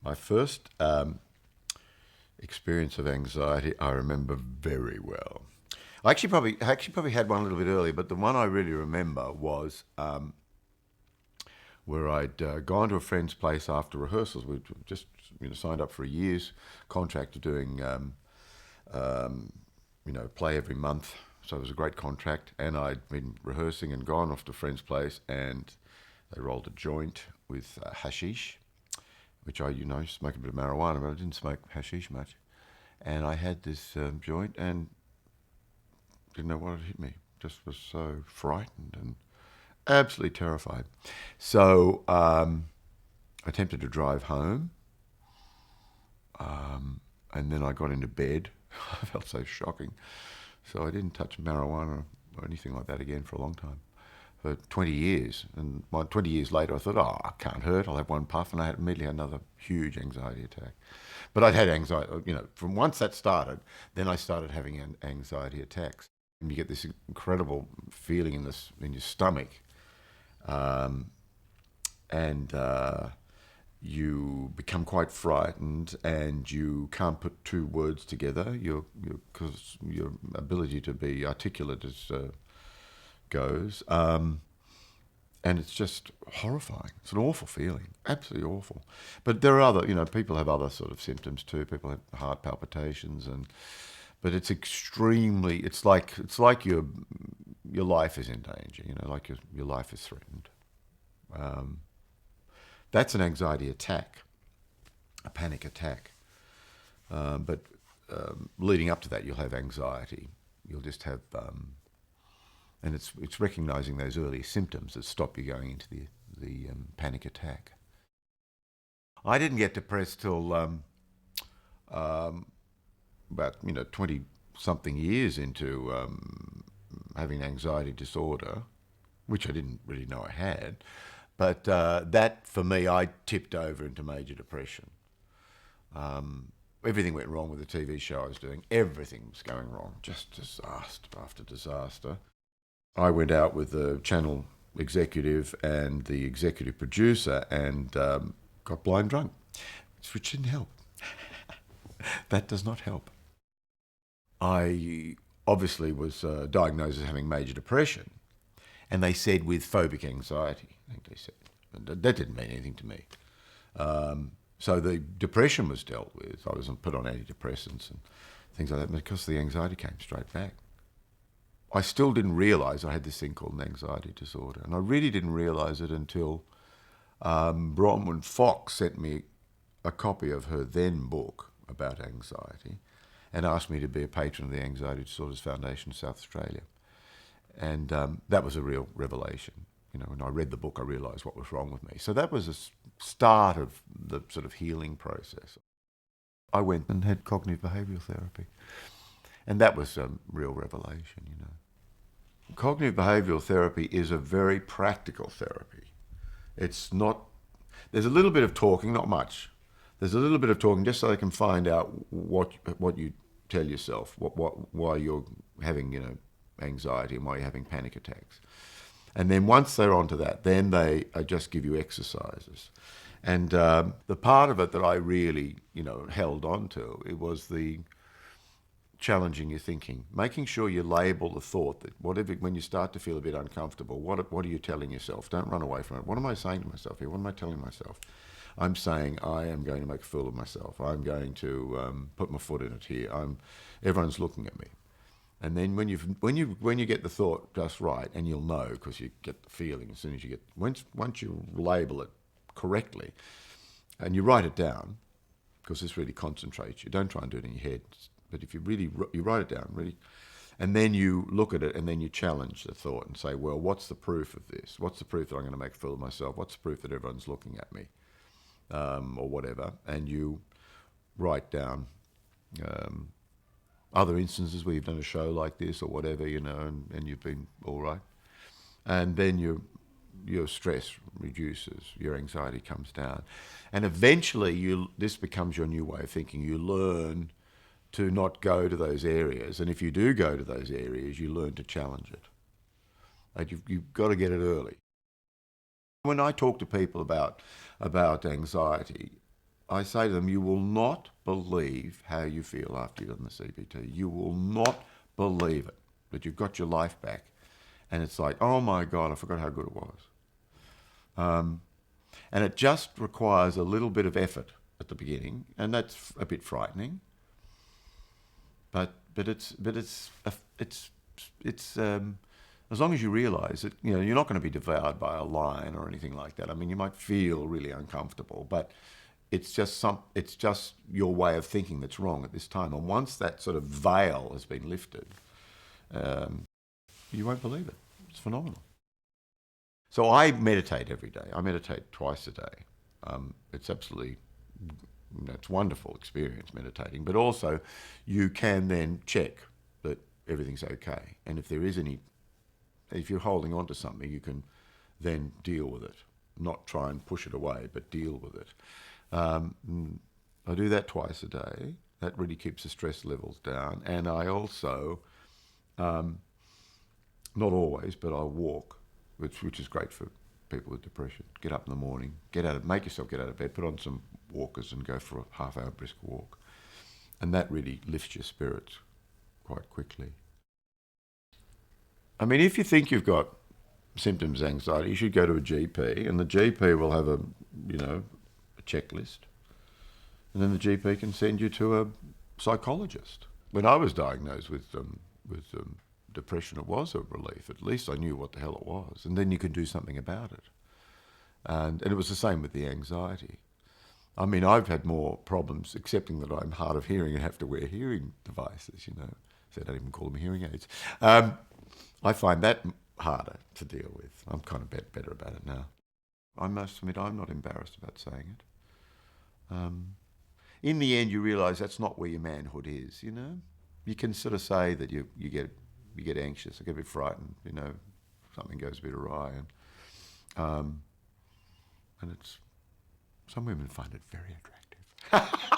My first experience of anxiety, I remember very well. I actually probably had one a little bit earlier, but the one I really remember was where I'd gone to a friend's place after rehearsals. We'd just signed up for a year's contract of doing play every month. So it was a great contract, and I'd been rehearsing and gone off to a friend's place, and they rolled a joint with hashish, which I smoke a bit of marijuana, but I didn't smoke hashish much. And I had this joint and didn't know what had hit me. Just was so frightened and absolutely terrified. So I attempted to drive home, and then I got into bed. I felt so shocking. So I didn't touch marijuana or anything like that again for a long time, for 20 years. And 20 year later, I thought, oh, I can't hurt. I'll have one puff. And I immediately had another huge anxiety attack. But I'd had anxiety, from once that started, then I started having anxiety attacks. And you get this incredible feeling in your stomach, um, and you become quite frightened, and you can't put two words together. Because your ability to be articulate goes, and it's just horrifying. It's an awful feeling, absolutely awful. But there are other, people have other sort of symptoms too. People have heart palpitations, but it's extremely. It's like your life is in danger. Like your life is threatened. Um, that's an anxiety attack, a panic attack. But leading up to that, you'll have anxiety. You'll just have, and it's recognizing those early symptoms that stop you going into the panic attack. I didn't get depressed till um, about 20 something years into having anxiety disorder, which I didn't really know I had. But that, for me, I tipped over into major depression. Everything went wrong with the TV show I was doing. Everything was going wrong. Just disaster after disaster. I went out with the channel executive and the executive producer and got blind drunk, which didn't help. That does not help. I obviously was diagnosed as having major depression, and they said with phobic anxiety. I think they said. And that didn't mean anything to me. So the depression was dealt with. I was put on antidepressants and things like that because the anxiety came straight back. I still didn't realise I had this thing called an anxiety disorder, and I really didn't realise it until Bronwyn Fox sent me a copy of her then book about anxiety and asked me to be a patron of the Anxiety Disorders Foundation of South Australia. And that was a real revelation. When I read the book, I realised what was wrong with me. So that was a start of the sort of healing process. I went and had cognitive behavioural therapy, and that was a real revelation. Cognitive behavioural therapy is a very practical therapy. It's not. There's a little bit of talking, not much. There's a little bit of talking just so they can find out what you tell yourself, why you're having anxiety and why you're having panic attacks. And then once they're onto that, then they just give you exercises. And the part of it that I really, held on to, it was the challenging your thinking, making sure you label the thought that whatever, when you start to feel a bit uncomfortable, what are you telling yourself? Don't run away from it. What am I saying to myself here? What am I telling myself? I'm saying I am going to make a fool of myself. I'm going to put my foot in it here. Everyone's looking at me. And then when you get the thought just right, and you'll know because you get the feeling as soon as you get once you label it correctly, and you write it down, because this really concentrates you. Don't try and do it in your head, but if you write it down really, and then you look at it, and then you challenge the thought and say, well, what's the proof of this? What's the proof that I'm going to make a fool of myself? What's the proof that everyone's looking at me, or whatever? And you write down. Other instances where you've done a show like this or whatever, and you've been all right. And then your stress reduces, your anxiety comes down. And eventually this becomes your new way of thinking. You learn to not go to those areas. And if you do go to those areas, you learn to challenge it. And you've got to get it early. When I talk to people about anxiety, I say to them, you will not believe how you feel after you've done the CBT. You will not believe it, that you've got your life back. And it's like, oh my God, I forgot how good it was. And it just requires a little bit of effort at the beginning, and that's a bit frightening. But it's as long as you realise that you're not going to be devoured by a lion or anything like that. I mean, you might feel really uncomfortable, but it's just your way of thinking that's wrong at this time. And once that sort of veil has been lifted, you won't believe it. It's phenomenal. So I meditate every day. I meditate twice a day. It's absolutely, it's a wonderful experience meditating. But also, you can then check that everything's okay. And if there is if you're holding on to something, you can then deal with it. Not try and push it away, but deal with it. I do that twice a day. That really keeps the stress levels down. And I also, not always, but I walk, which is great for people with depression. Get up in the morning, make yourself get out of bed, put on some walkers and go for a half-hour brisk walk. And that really lifts your spirits quite quickly. I mean, if you think you've got symptoms of anxiety, you should go to a GP, and the GP will have a checklist. And then the GP can send you to a psychologist. When I was diagnosed with depression, it was a relief. At least I knew what the hell it was. And then you could do something about it. And it was the same with the anxiety. I mean, I've had more problems accepting that I'm hard of hearing and have to wear hearing devices, So I don't even call them hearing aids. I find that harder to deal with. I'm kind of better about it now. I must admit, I'm not embarrassed about saying it. In the end, you realise that's not where your manhood is, You can sort of say that you get anxious, you get a bit frightened, something goes a bit awry. And it's, some women find it very attractive.